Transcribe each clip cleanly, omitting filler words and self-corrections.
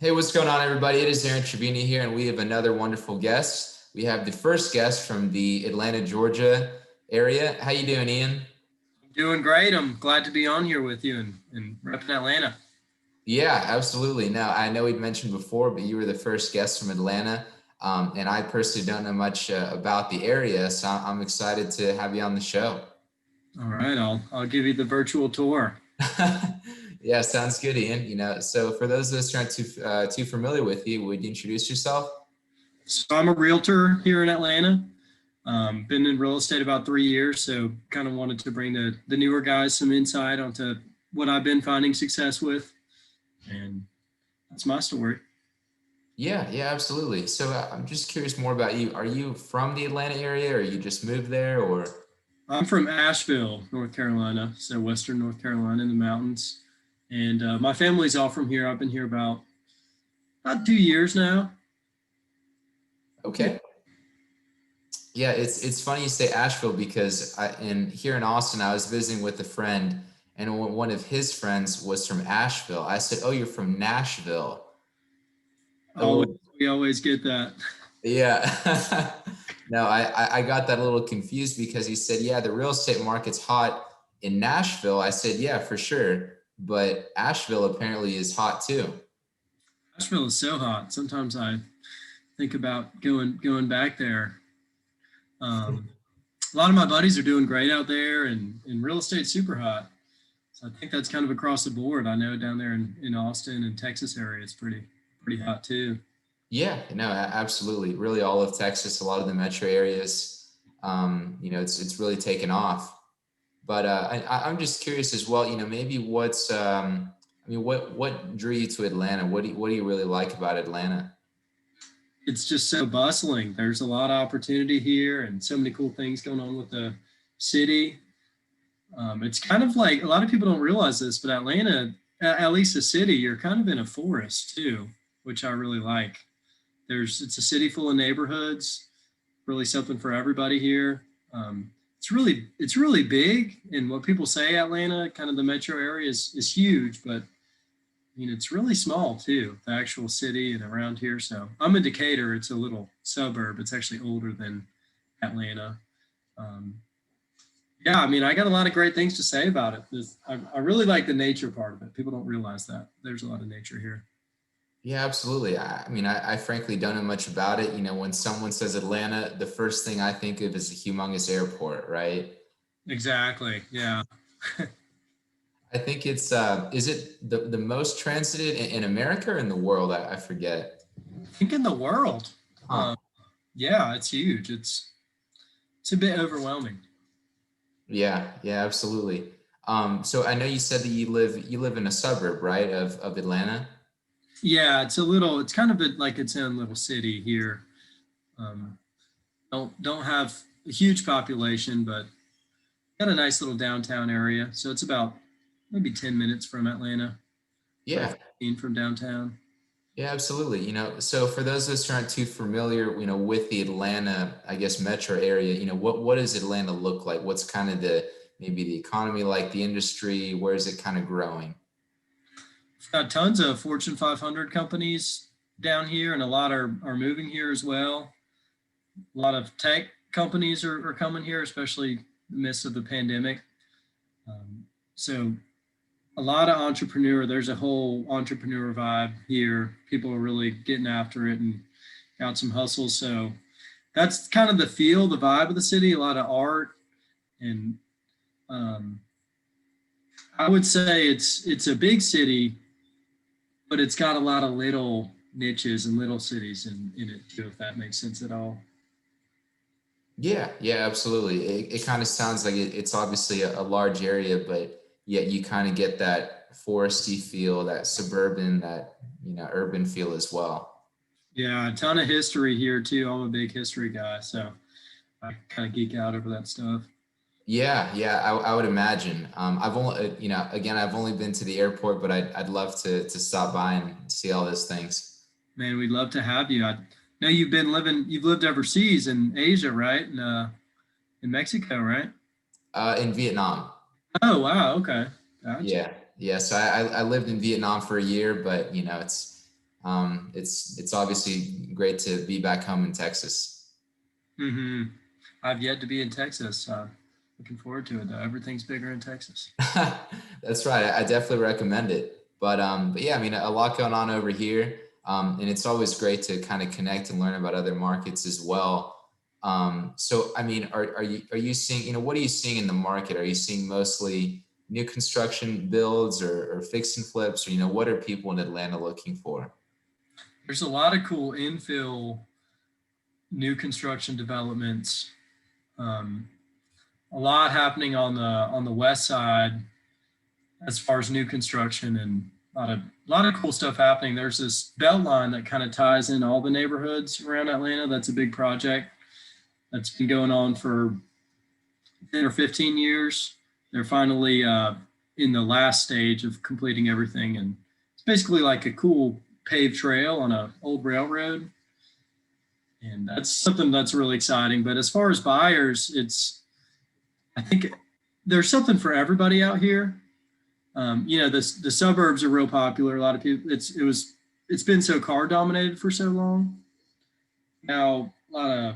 Hey, what's going on, everybody? It is Aaron Trevino here, and we have another wonderful guest. We have the first guest from the Atlanta, Georgia area. How you doing, Ian? Doing great. I'm glad to be on here with you and repping Atlanta. Yeah, absolutely. Now, I know we'd mentioned before, but you were the first guest from Atlanta, and I personally don't know much about the area, so I'm excited to have you on the show. All right, I'll give you the virtual tour. Yeah, sounds good, Ian. So for those of us who aren't too familiar with you, would you introduce yourself? So I'm a realtor here in Atlanta. Been in real estate about 3 years, so kind of wanted to bring the newer guys some insight onto what I've been finding success with, and that's my story. Yeah, absolutely. So I'm just curious more about you. Are you from the Atlanta area, or you just moved there, or? I'm from Asheville, North Carolina, so Western North Carolina in the mountains, and my family's all from here. I've been here about 2 years now. Yeah. Okay. Yeah, it's funny you say Asheville because here in Austin, I was visiting with a friend, and one of his friends was from Asheville. I said, "Oh, you're from Nashville." Always, Oh, we always get that. yeah. No, I got that a little confused because he said, "Yeah, the real estate market's hot in Nashville." I said, "Yeah, for sure," but Asheville apparently is hot too. Asheville is so hot. Sometimes I think about going back there. Um, a lot of my buddies are doing great out there, and real estate's super hot. So I think that's kind of across the board. I know down there in Austin and Texas area, it's pretty hot too. Yeah, no, absolutely. Really, all of Texas, a lot of the metro areas, it's really taken off. But I'm just curious as well. Maybe what drew you to Atlanta? What do you really like about Atlanta? It's just so bustling. There's a lot of opportunity here, and so many cool things going on with the city. It's kind of like a lot of people don't realize this, but Atlanta, at least the city, you're kind of in a forest too, which I really like. It's a city full of neighborhoods, really something for everybody here. It's really big, and what people say Atlanta, kind of the metro area, is huge, but it's really small too, the actual city and around here. So I'm in Decatur. It's a little suburb. It's actually older than Atlanta. Um, yeah, I got a lot of great things to say about it. I really like the nature part of it. People don't realize that there's a lot of nature here. Yeah, absolutely. I frankly don't know much about it. When someone says Atlanta, the first thing I think of is a humongous airport, right? Exactly. Yeah. I think is it the most transited in America or in the world? I forget. I think in the world. Huh. Yeah, it's huge. It's a bit overwhelming. Yeah, absolutely. So I know you said that you live in a suburb, right, of Atlanta? Yeah, it's kind of like its own little city here. Um, don't have a huge population, but got a nice little downtown area. So it's about maybe 10 minutes from Atlanta, about Yeah, 15 from downtown. yeah, absolutely. So for those of us who aren't too familiar, with the Atlanta, I guess, metro area, what does Atlanta look like? What's kind of maybe the economy like, the industry? Where is it kind of growing? We've got tons of Fortune 500 companies down here, and a lot are moving here as well. A lot of tech companies are coming here, especially in the midst of the pandemic. So a lot of entrepreneur. There's a whole entrepreneur vibe here. People are really getting after it and got some hustle. So that's kind of the feel, the vibe of the city. A lot of art, and um, I would say it's a big city, but it's got a lot of little niches and little cities in it too, if that makes sense at all. Yeah, absolutely. It kind of sounds like it's obviously a large area, but yet you kind of get that foresty feel, that suburban, that urban feel as well. Yeah, a ton of history here too. I'm a big history guy, so I kind of geek out over that stuff. Yeah, I would imagine. I've only, again, I've only been to the airport, but I'd love to stop by and see all those things. Man, we'd love to have you. I know you've lived overseas in Asia, right? In Mexico, right? In Vietnam. Oh, wow. Okay. Gotcha. Yeah. So I lived in Vietnam for a year, but It's obviously great to be back home in Texas. Hmm. I've yet to be in Texas. Looking forward to it though. Everything's bigger in Texas. That's right. I definitely recommend it. But yeah, I mean, a lot going on over here, and it's always great to kind of connect and learn about other markets as well. So, I mean, are you seeing, what are you seeing in the market? Are you seeing mostly new construction builds or fix and flips, or what are people in Atlanta looking for? There's a lot of cool infill new construction developments. Um, a lot happening on the west side as far as new construction, and a lot of cool stuff happening. There's this belt line that kind of ties in all the neighborhoods around Atlanta. That's a big project that's been going on for 10 or 15 years. They're finally in the last stage of completing everything, and it's basically like a cool paved trail on a old railroad, and that's something that's really exciting. But as far as buyers, I think there's something for everybody out here. The suburbs are real popular. A lot of people. It's been so car dominated for so long. Now a lot of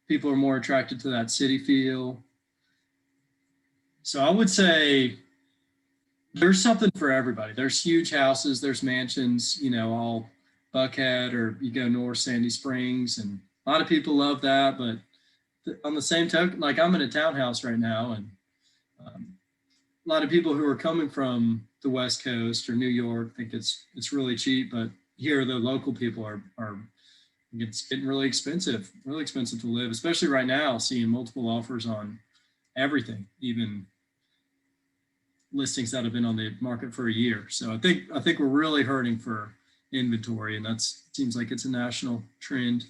people are more attracted to that city feel. So I would say there's something for everybody. There's huge houses, there's mansions, all Buckhead, or you go north Sandy Springs, and a lot of people love that. But on the same token, like I'm in a townhouse right now, and um, a lot of people who are coming from the West Coast or New York think it's really cheap, but here the local people are it's getting really expensive to live, especially right now, seeing multiple offers on everything, even listings that have been on the market for a year. So I think we're really hurting for inventory, and that seems like it's a national trend.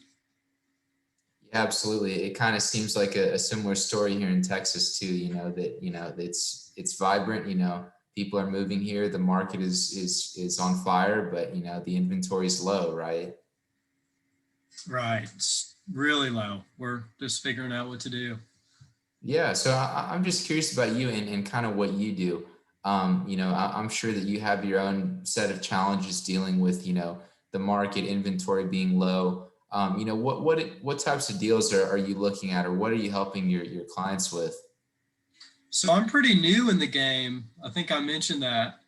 Yeah, absolutely. It kind of seems like a similar story here in Texas too. That it's vibrant. People are moving here. The market is on fire, but the inventory is low, right? Right, it's really low. We're just figuring out what to do. Yeah. So I'm just curious about you and kind of what you do. I'm sure that you have your own set of challenges dealing with the market inventory being low. What types of deals are you looking at, or what are you helping your clients with? So I'm pretty new in the game. I think I mentioned that.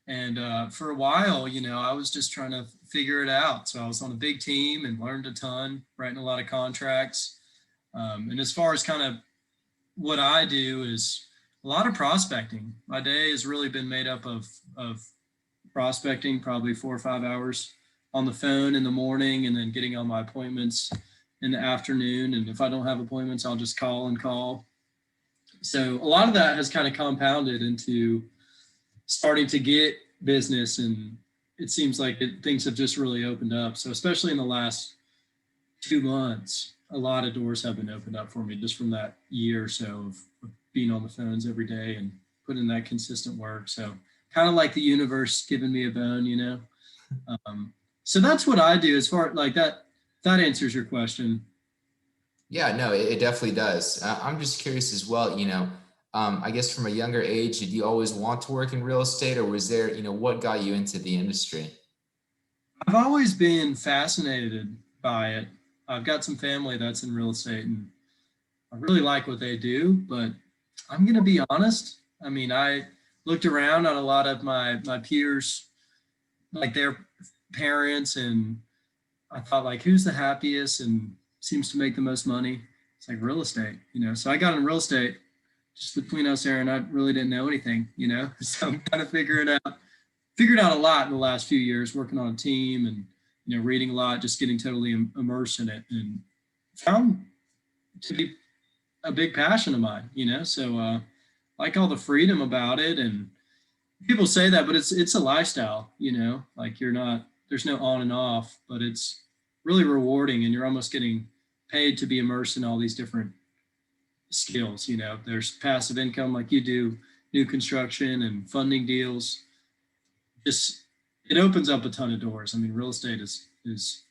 And for a while, I was just trying to figure it out. So I was on a big team and learned a ton, writing a lot of contracts. And as far as kind of what I do is a lot of prospecting. My day has really been made up of prospecting, probably 4 or 5 hours on the phone in the morning, and then getting on my appointments in the afternoon. And if I don't have appointments, I'll just call and call. So a lot of that has kind of compounded into starting to get business, and it seems like things have just really opened up. So especially in the last 2 months, a lot of doors have been opened up for me just from that year or so of being on the phones every day and putting in that consistent work. So kind of like the universe giving me a bone. So that's what I do as far like that. That answers your question. Yeah, no, it definitely does. I'm just curious as well. I guess from a younger age, did you always want to work in real estate, or was there, what got you into the industry? I've always been fascinated by it. I've got some family that's in real estate, and I really like what they do, but I'm going to be honest. I mean, I looked around at a lot of my peers, like their parents, and I thought like, who's the happiest and seems to make the most money? It's like real estate. So I got in real estate just between us, Aaron. I really didn't know anything. So I'm kind of figured out a lot in the last few years, working on a team and reading a lot, just getting totally immersed in it, and found to be a big passion of mine. So like all the freedom about it, and people say that, but it's a lifestyle. Like you're not there's no on and off, but it's really rewarding, and you're almost getting paid to be immersed in all these different skills. There's passive income like you do, new construction and funding deals. Just it opens up a ton of doors. I mean, real estate is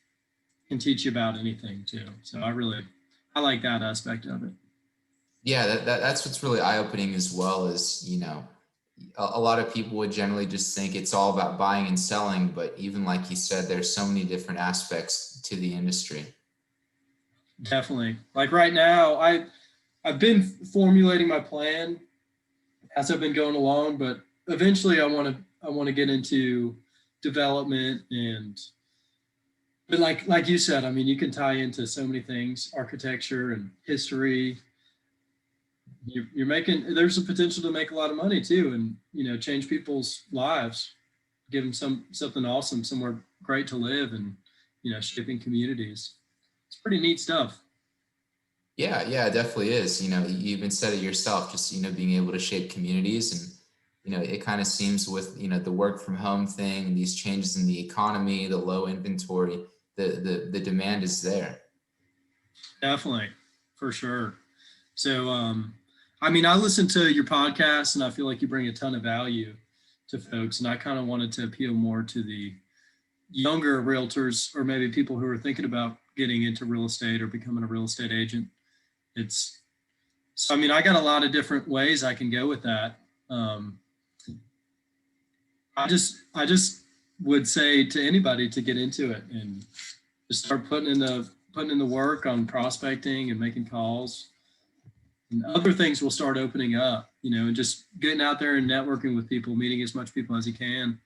can teach you about anything too. So I like that aspect of it. Yeah, that's what's really eye-opening as well, is a lot of people would generally just think it's all about buying and selling, but even like you said, there's so many different aspects to the industry. Definitely. Like right now, I've been formulating my plan as I've been going along, but eventually I want to get into development and but like you said, I mean, you can tie into so many things, architecture and history. You're making there's a potential to make a lot of money too, and change people's lives, give them something awesome, somewhere great to live, and shaping communities. It's pretty neat stuff. Yeah, yeah, it definitely is. You even said it yourself, just, being able to shape communities. And, it kind of seems with, the work from home thing, these changes in the economy, the low inventory, the demand is there. Definitely, for sure. So, I mean, I listen to your podcast, and I feel like you bring a ton of value to folks. And I kind of wanted to appeal more to the younger realtors, or maybe people who are thinking about getting into real estate or becoming a real estate agent. It's so, I mean, I got a lot of different ways I can go with that. Um, I just would say to anybody to get into it and just start putting in the work on prospecting and making calls, and other things will start opening up, and just getting out there and networking with people, meeting as much people as you can.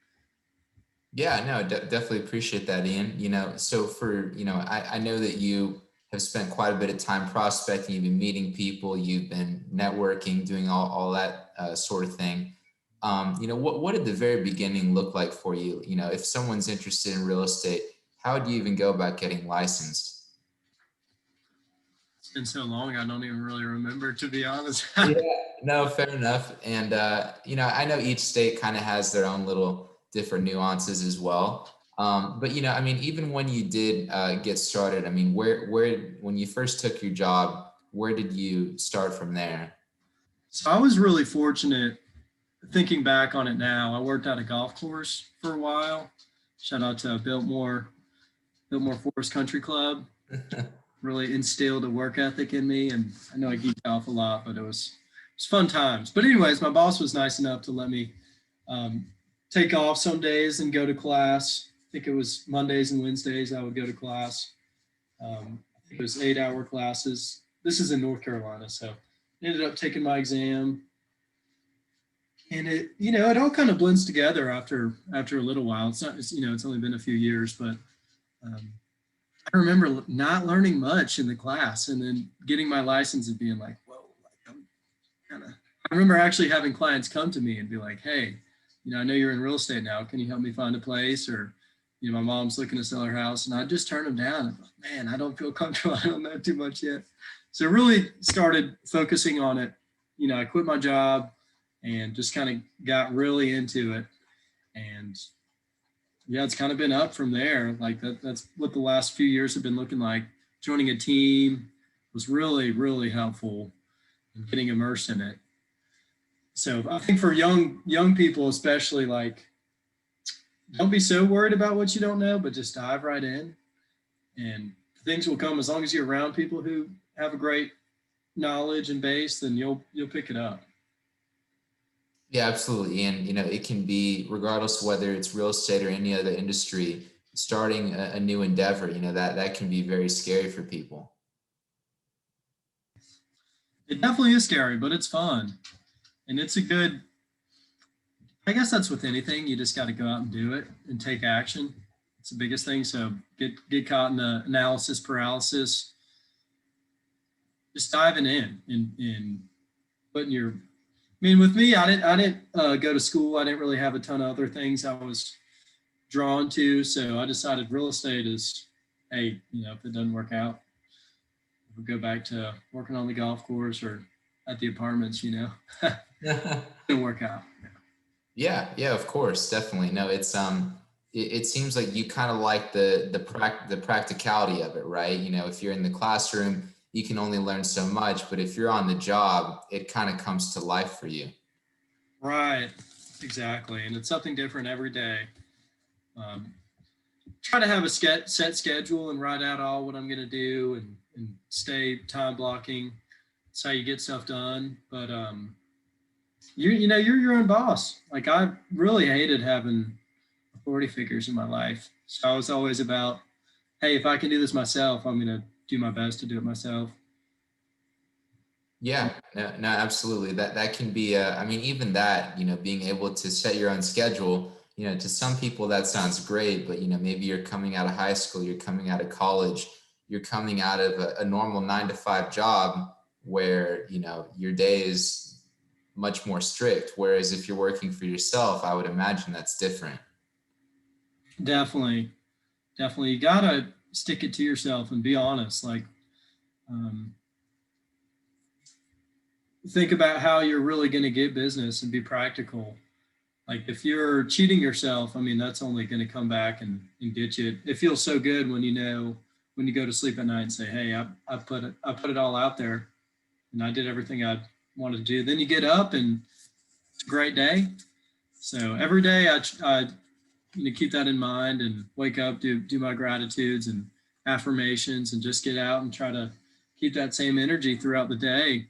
Yeah, no, definitely appreciate that, Ian. So for, I know that you have spent quite a bit of time prospecting, you've been meeting people, you've been networking, doing all that sort of thing. What did the very beginning look like for you? If someone's interested in real estate, how do you even go about getting licensed? It's been so long, I don't even really remember, to be honest. Yeah, no, fair enough. And I know each state kind of has their own little different nuances as well. But I mean, even when you did get started, I mean, when you first took your job, where did you start from there? So I was really fortunate. Thinking back on it now, I worked at a golf course for a while. Shout out to Biltmore Forest Country Club. Really instilled a work ethic in me, and I know I geeked off a lot, but it was fun times. But anyways, my boss was nice enough to let me um, take off some days and go to class. I think it was Mondays and Wednesdays I would go to class. I think it was 8-hour classes. This is in North Carolina, so I ended up taking my exam, and it all kind of blends together after a little while. It's only been a few years, but um, I remember not learning much in the class, and then getting my license and being like, whoa, like I'm kind of. I remember actually having clients come to me and be like, hey, I know you're in real estate now. Can you help me find a place? Or, my mom's looking to sell her house, and I just turn them down. I'm like, man, I don't feel comfortable. I don't know too much yet. So really started focusing on it. I quit my job and just kind of got really into it. And yeah, it's kind of been up from there. Like that's what the last few years have been looking like. Joining a team was really, really helpful in getting immersed in it. So I think for young people especially, like, don't be so worried about what you don't know, but just dive right in, and things will come as long as you're around people who have a great knowledge and base, then you'll pick it up. Yeah, absolutely. And, it can be, regardless of whether it's real estate or any other industry, starting a new endeavor, that can be very scary for people. It definitely is scary, but it's fun. And it's a good, I guess that's with anything. You just got to go out and do it and take action. It's the biggest thing. So get caught in the analysis paralysis. Just diving in putting your. I mean, with me, I didn't go to school. I didn't really have a ton of other things I was drawn to. So I decided real estate is, hey, if it doesn't work out, we'll go back to working on the golf course or at the apartments. Didn't work out. Yeah, yeah, of course, definitely. No, it seems like you kind of like the practicality of it, right? If you're in the classroom, you can only learn so much, but if you're on the job, it kind of comes to life for you. Right. Exactly. And it's something different every day. Um, Try to have a set schedule and write out all what I'm going to do, and stay time blocking. That's how you get stuff done. But You're your own boss. Like I really hated having authority figures in my life. So I was always about, hey, if I can do this myself, I'm gonna do my best to do it myself. Yeah, no, no, absolutely. That can be. I mean, even that, being able to set your own schedule. To some people that sounds great, but maybe you're coming out of high school, you're coming out of college, you're coming out of a normal 9 to 5 job where your day is much more strict. Whereas if you're working for yourself, I would imagine that's different. Definitely, definitely. You gotta stick it to yourself and be honest. Like, um, think about how you're really going to get business and be practical. Like, if you're cheating yourself, I mean, that's only going to come back and get you. It feels so good when when you go to sleep at night and say, "Hey, I put it all out there, and I did everything I wanted to do." Then you get up and it's a great day. So every day I keep that in mind and wake up, do my gratitudes and affirmations, and just get out and try to keep that same energy throughout the day.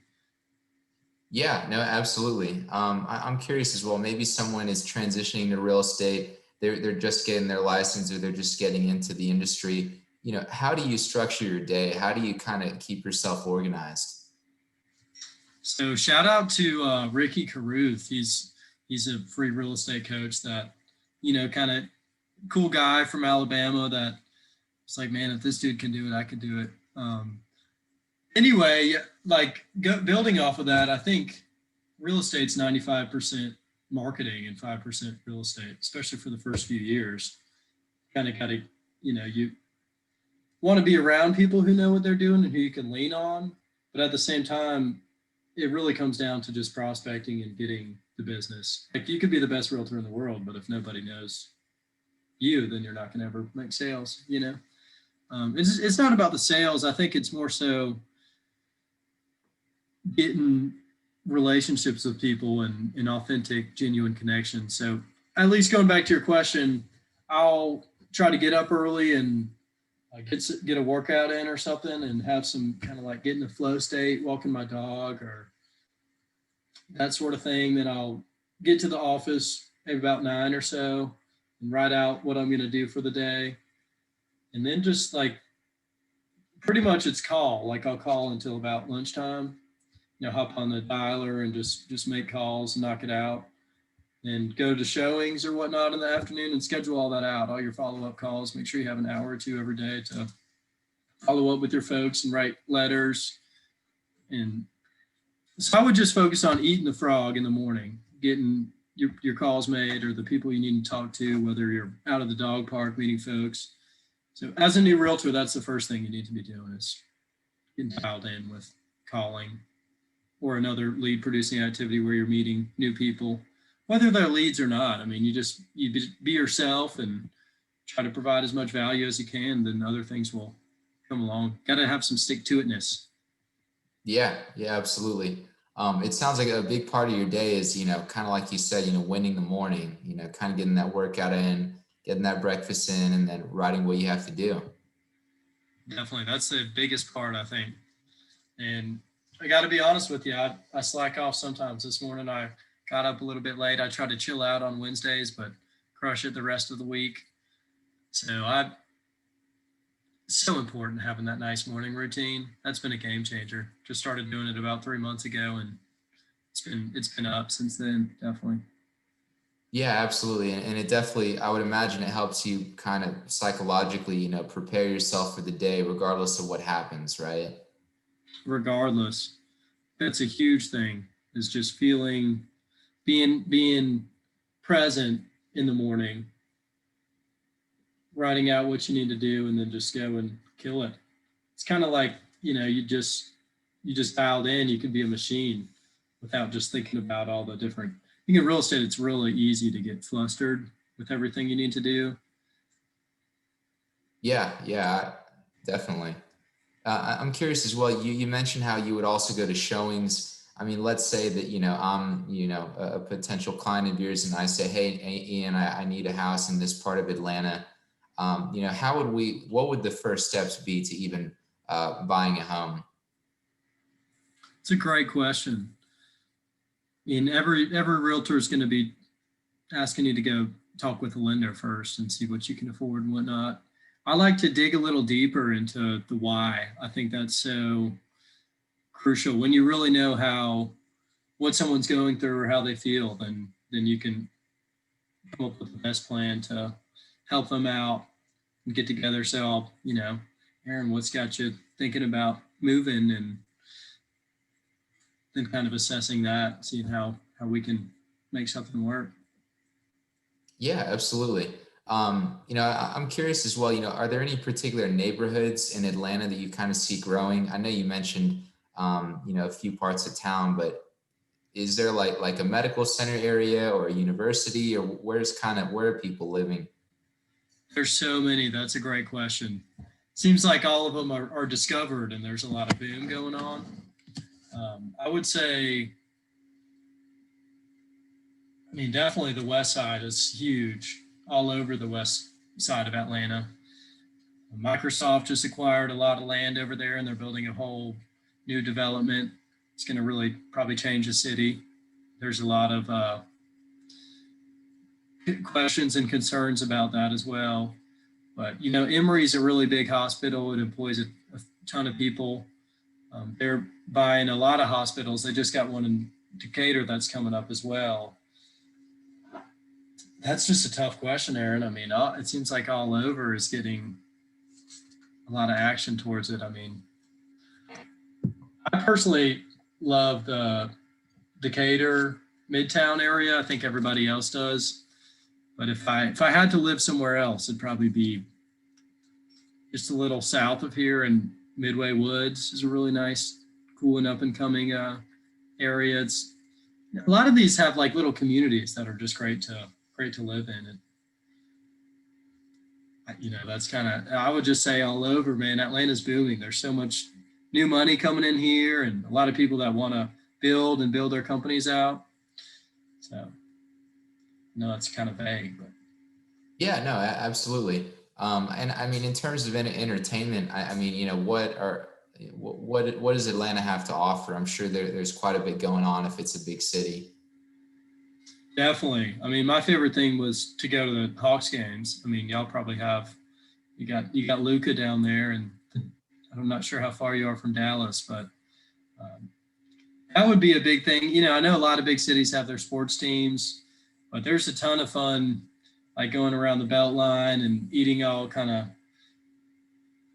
Yeah, no, absolutely. I'm curious as well. Maybe someone is transitioning to real estate. They're just getting their license or they're just getting into the industry. How do you structure your day? How do you kind of keep yourself organized? So shout out to Ricky Caruth. He's a free real estate coach that, kind of cool guy from Alabama that it's like, man, if this dude can do it, I can do it. Anyway, like building off of that, I think real estate's 95% marketing and 5% real estate, especially for the first few years. Kind of got to, you want to be around people who know what they're doing and who you can lean on. But at the same time, it really comes down to just prospecting and getting the business. Like you could be the best realtor in the world, but if nobody knows you, then you're not going to ever make sales. It's not about the sales. I think it's more so getting relationships with people and authentic, genuine connection. So at least going back to your question, I'll try to get up early and get a workout in or something and have some kind of like get in a flow state, walking my dog or that sort of thing. Then I'll get to the office maybe about 9 or so and write out what I'm going to do for the day. And then just like pretty much it's call. Like I'll call until about lunchtime, hop on the dialer and just make calls and knock it out and go to showings or whatnot in the afternoon and schedule all that out, all your follow-up calls. Make sure you have an hour or two every day to follow up with your folks and write letters. And so I would just focus on eating the frog in the morning, getting your calls made or the people you need to talk to, whether you're out at the dog park meeting folks. So as a new realtor, that's the first thing you need to be doing is getting dialed in with calling or another lead producing activity where you're meeting new people, whether they're leads or not. I mean, you be yourself and try to provide as much value as you can, then other things will come along. Got to have some stick to itness. Yeah, yeah, absolutely. It sounds like a big part of your day is, kind of like you said, winning the morning, kind of getting that workout in, getting that breakfast in, and then writing what you have to do. Definitely. That's the biggest part, I think. And I got to be honest with you, I slack off sometimes. This morning I got up a little bit late. I try to chill out on Wednesdays, but crush it the rest of the week. So it's so important having that nice morning routine. That's been a game changer. Just started doing it about 3 months ago, and it's been up since then. Definitely. Yeah, absolutely. And it definitely, I would imagine it helps you kind of psychologically, prepare yourself for the day, regardless of what happens, right? Regardless, that's a huge thing. Is just being present in the morning, writing out what you need to do, and then just go and kill it. It's kind of like you just dialed in. You can be a machine without just thinking about all the different. I think in real estate, it's really easy to get flustered with everything you need to do. Yeah, yeah, definitely. I'm curious as well. You mentioned how you would also go to showings. I mean, let's say that, I'm, a potential client of yours and I say, hey, Ian, I need a house in this part of Atlanta. What would the first steps be to even buying a home? It's a great question. mean, every realtor is going to be asking you to go talk with a lender first and see what you can afford and whatnot. I like to dig a little deeper into the why. I think that's so crucial. When you really know how what someone's going through or how they feel, then you can come up with the best plan to help them out and get together. So I'll, Aaron, what's got you thinking about moving, and then kind of assessing that, seeing how we can make something work. Yeah, absolutely. I'm curious as well, are there any particular neighborhoods in Atlanta that you kind of see growing? I know you mentioned, a few parts of town, but is there like a medical center area or a university, or where are people living? There's so many. That's a great question. Seems like all of them are discovered, and there's a lot of boom going on. I would say, I mean, definitely the west side is huge, all over the west side of Atlanta. Microsoft just acquired a lot of land over there, and they're building a whole new development. It's going to really probably change the city. There's a lot of questions and concerns about that as well. But Emory's a really big hospital. It employs a ton of people. They're buying a lot of hospitals. They just got one in Decatur that's coming up as well. That's just a tough question, Aaron. I mean, it seems like all over is getting a lot of action towards it. I mean, I personally love the Decatur Midtown area. I think everybody else does. But if I had to live somewhere else, it'd probably be just a little south of here, and Midway Woods is a really nice, cool and up and coming area. It's a lot of these have like little communities that are just great to live in, and that's kind of, I would just say all over, man. Atlanta's booming. There's so much new money coming in here, and a lot of people that want to build their companies out. So no, it's kind of vague, but Yeah, no, absolutely. And I mean, in terms of entertainment, I mean, what does Atlanta have to offer? I'm sure there's quite a bit going on if it's a big city. definitely. I mean, my favorite thing was to go to the Hawks games. I mean, y'all probably have, you got Luca down there, and I'm not sure how far you are from Dallas, but um, that would be a big thing. I know a lot of big cities have their sports teams, but there's a ton of fun, like going around the Beltline and eating all kind of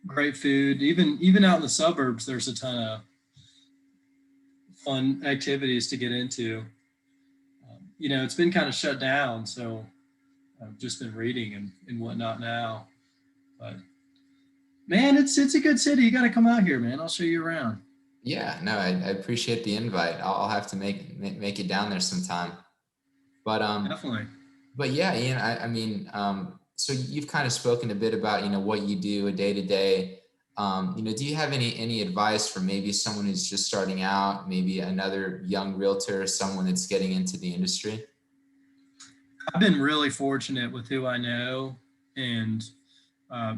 great food. Even out in the suburbs, there's a ton of fun activities to get into. It's been kind of shut down, so I've just been reading and whatnot now. But man, it's a good city. You got to come out here, man. I'll show you around. Yeah, no, I appreciate the invite. I'll have to make it down there sometime. But Definitely. but yeah, Ian, I mean, so you've kind of spoken a bit about, what you do a day to day. Do you have any advice for maybe someone who's just starting out, maybe another young realtor, someone that's getting into the industry? I've been really fortunate with who I know, and uh,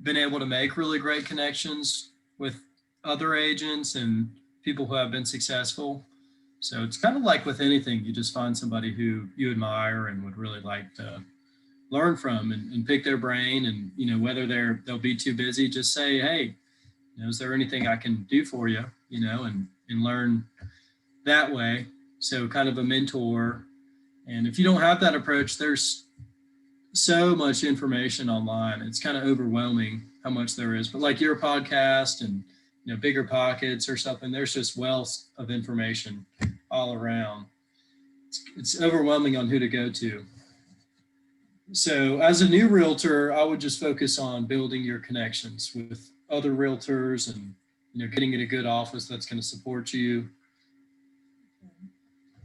been able to make really great connections with other agents and people who have been successful. So it's kind of like with anything, you just find somebody who you admire and would really like to learn from, and pick their brain. And whether they'll be too busy, just say, hey, is there anything I can do for you? And learn that way. So kind of a mentor. And if you don't have that approach, there's so much information online. It's kind of overwhelming how much there is. But like your podcast and Bigger Pockets or something, there's just wealth of information all around. It's overwhelming on who to go to. So as a new realtor, I would just focus on building your connections with other realtors, and getting in a good office that's going to support you.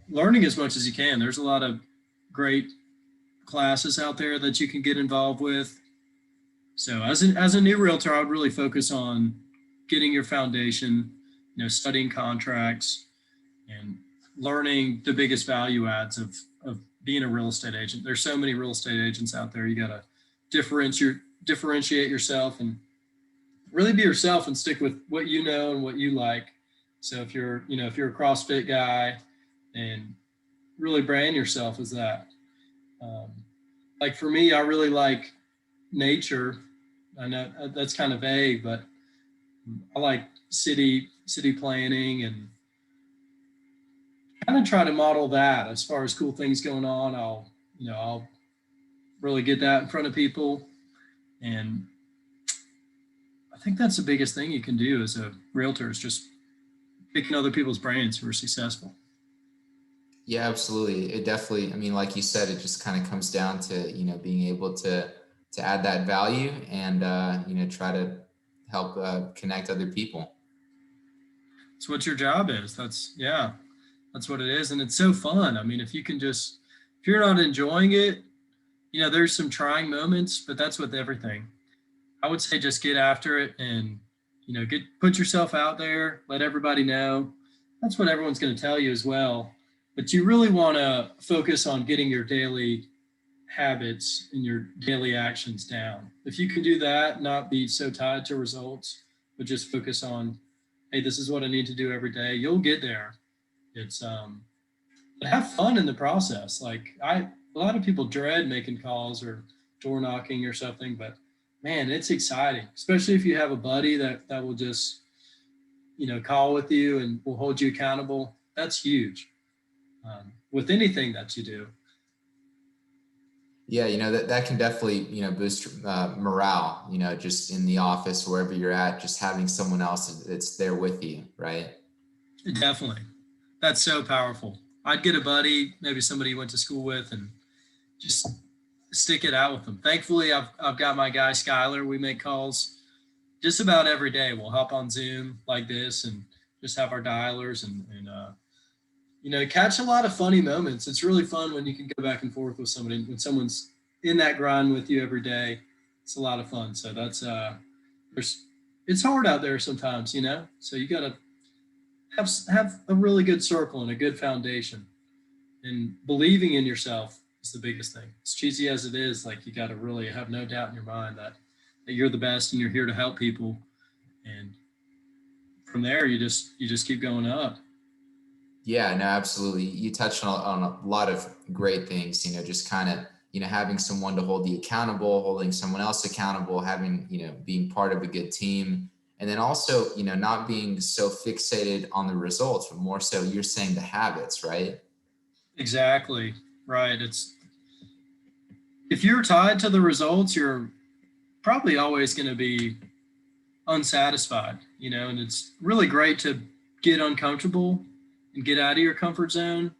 Learning as much as you can. There's a lot of great classes out there that you can get involved with. So as a new realtor, I would really focus on getting your foundation, studying contracts, and learning the biggest value adds of being a real estate agent. There's so many real estate agents out there. You got to differentiate yourself, and really be yourself, and stick with what you know and what you like. So if you're a CrossFit guy, and really brand yourself as that. Um, like for me, I really like nature. I know that's kind of vague, but I like city planning and kind of try to model that as far as cool things going on. I'll really get that in front of people. And I think that's the biggest thing you can do as a realtor is just picking other people's brains who are successful. Yeah, absolutely. It definitely, I mean, like you said, it just kind of comes down to, being able to add that value and try to help connect other people. It's what your job is. Yeah, that's what it is. And it's so fun. I mean, if you're not enjoying it, there's some trying moments, but that's with everything. I would say just get after it and, put yourself out there, let everybody know. That's what everyone's going to tell you as well. But you really want to focus on getting your daily habits and your daily actions down. If you can do that, not be so tied to results, but just focus on, hey, this is what I need to do every day, you'll get there. It's but have fun in the process. A lot of people dread making calls or door knocking or something, but man, it's exciting, especially if you have a buddy that will just, call with you and will hold you accountable. That's huge with anything that you do. Yeah, that can definitely, boost morale, just in the office, wherever you're at, just having someone else that's there with you, right? Definitely. That's so powerful. I'd get a buddy, maybe somebody you went to school with, and just stick it out with them. Thankfully, I've got my guy Skylar. We make calls just about every day. We'll hop on Zoom like this and just have our dialers and catch a lot of funny moments. It's really fun when you can go back and forth with somebody when someone's in that grind with you every day. It's a lot of fun. So that's there's it's hard out there sometimes, So you got to have a really good circle and a good foundation. And believing in yourself is the biggest thing. As cheesy as it is, like you got to really have no doubt in your mind that you're the best and you're here to help people. And from there, you just keep going up. Yeah, no, absolutely. You touched on a lot of great things, just kind of, having someone to hold you accountable, holding someone else accountable, having, being part of a good team. And then also, not being so fixated on the results, but more so you're saying the habits, right? Exactly. Right. It's if you're tied to the results, you're probably always going to be unsatisfied, and it's really great to get uncomfortable and get out of your comfort zone.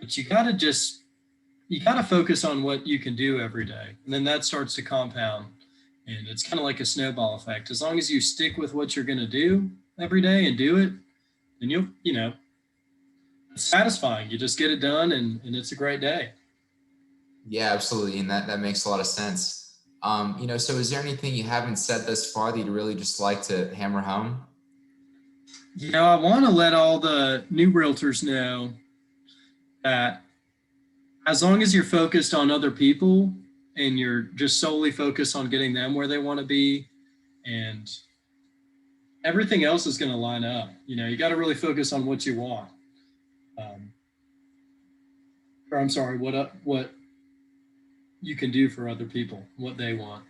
But you got to focus on what you can do every day. And then that starts to compound. And it's kind of like a snowball effect. As long as you stick with what you're going to do every day and do it, then it's satisfying. You just get it done and it's a great day. Yeah, absolutely. And that makes a lot of sense. So is there anything you haven't said thus far that you'd really just like to hammer home? I want to let all the new realtors know that as long as you're focused on other people and you're just solely focused on getting them where they want to be and everything else is going to line up. You got to really focus on what you want. Um, or I'm sorry, what you can do for other people, what they want.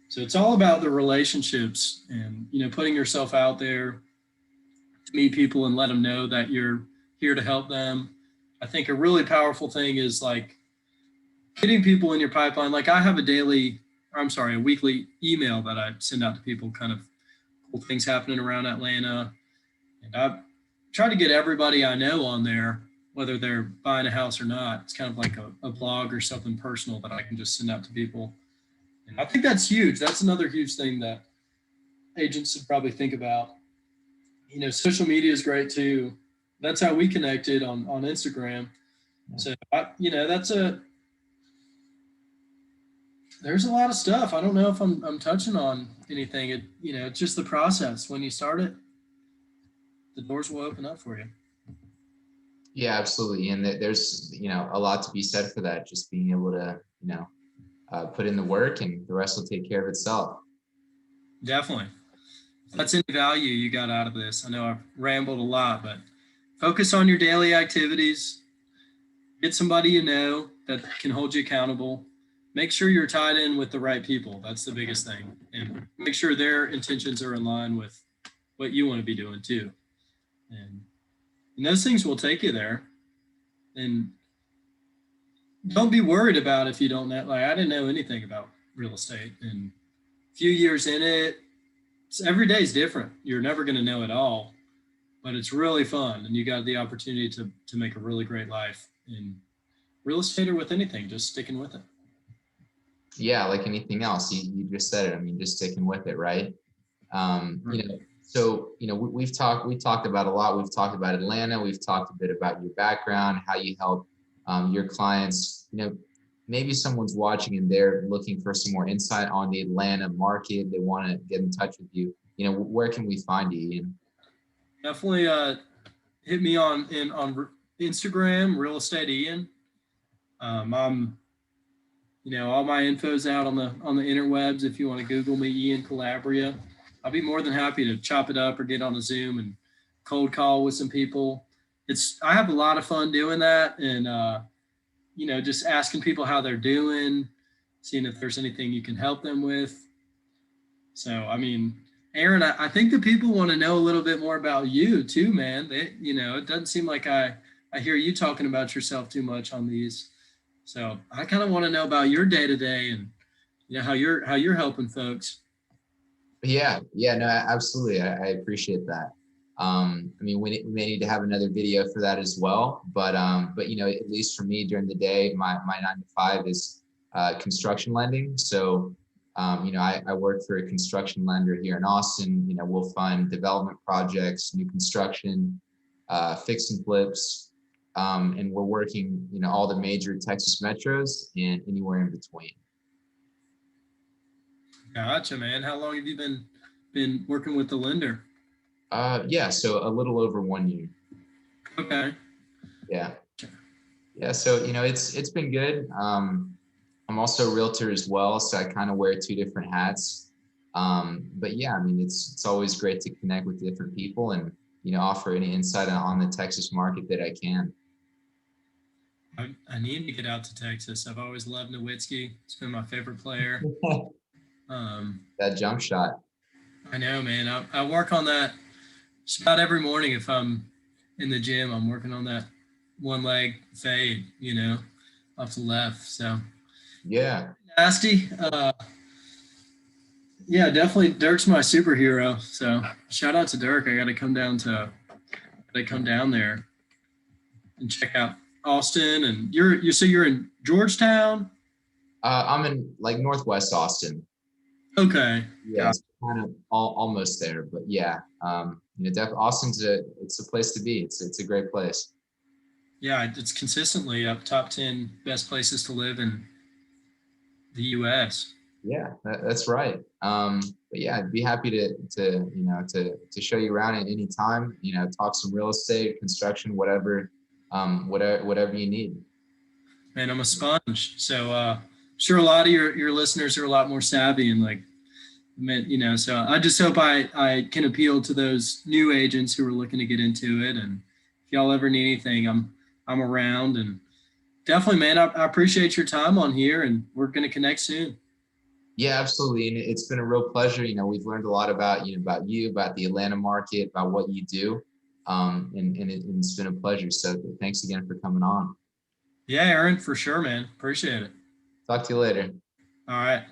So it's all about the relationships and putting yourself out there to meet people and let them know that you're here to help them. I think a really powerful thing is like getting people in your pipeline. Like I have a weekly email that I send out to people, kind of cool things happening around Atlanta. And I try to get everybody I know on there, whether they're buying a house or not. It's kind of like a blog or something personal that I can just send out to people. And I think that's huge. That's another huge thing that agents should probably think about. Social media is great too. That's how we connected on Instagram. So, there's a lot of stuff. I don't know if I'm touching on anything. It's just the process. When you start it, the doors will open up for you. Yeah, absolutely. And there's, a lot to be said for that. Just being able to, put in the work and the rest will take care of itself. Definitely. If that's any value you got out of this. I know I've rambled a lot, but focus on your daily activities. Get somebody you know that can hold you accountable. Make sure you're tied in with the right people. That's the biggest thing. And make sure their intentions are in line with what you want to be doing too. And, and those things will take you there. And don't be worried about if you don't know. Like, I didn't know anything about real estate. And a few years in it, every day is different. You're never going to know it all, but it's really fun. And you got the opportunity to make a really great life in real estate or with anything, just sticking with it. Yeah, like anything else, you just said it. I mean, just sticking with it, right? Right. So we talked about a lot. We've talked about Atlanta. We've talked a bit about your background, how you help your clients. Maybe someone's watching and they're looking for some more insight on the Atlanta market. They want to get in touch with you. Where can we find you, Ian? Definitely hit me on Instagram, Real Estate Ian. I'm all my info's out on the interwebs. If you want to Google me, Ian Calabria, I'll be more than happy to chop it up or get on a Zoom and cold call with some people. I have a lot of fun doing that, and just asking people how they're doing, seeing if there's anything you can help them with. So, I mean, Aaron, I think the people want to know a little bit more about you too, man. It doesn't seem like I hear you talking about yourself too much on these. So I kind of want to know about your day to day and how you're helping folks. Yeah, no, absolutely. I appreciate that. I mean, we may need to have another video for that as well. But at least for me during the day, my 9 to 5 is construction lending. So, I work for a construction lender here in Austin. We'll fund development projects, new construction, fix and flips, and we're working, all the major Texas metros and anywhere in between. Gotcha, man. How long have you been working with the lender? Yeah, so a little over 1 year. Okay. Yeah. Yeah, so it's been good. I'm also a realtor as well, so I kind of wear two different hats. But yeah, I mean it's always great to connect with different people and offer any insight on the Texas market that I can. I need to get out to Texas. I've always loved Nowitzki. It's been my favorite player. Um, That jump shot. I know, man. I work on that just about every morning. If I'm in the gym, I'm working on that one leg fade, off the left. So Yeah. nasty. Yeah, definitely. Dirk's my superhero. So shout out to Dirk. I got to come down there and check out Austin. And you're in Georgetown. I'm in like Northwest Austin. Okay. Yeah, it's kind of almost there, but yeah, Austin's it's a place to be. It's a great place. Yeah, it's consistently up top 10 best places to live in the U.S. Yeah, that's right. But yeah, I'd be happy to show you around at any time. Talk some real estate, construction, whatever you need. Man, I'm a sponge. So sure a lot of your listeners are a lot more savvy and like, so I just hope I can appeal to those new agents who are looking to get into it. And if y'all ever need anything, I'm around. And definitely, man, I appreciate your time on here, and we're going to connect soon. Yeah, absolutely. And it's been a real pleasure. We've learned a lot about about the Atlanta market, about what you do. It's been a pleasure. So thanks again for coming on. Yeah, Aaron, for sure, man. Appreciate it. Talk to you later. All right.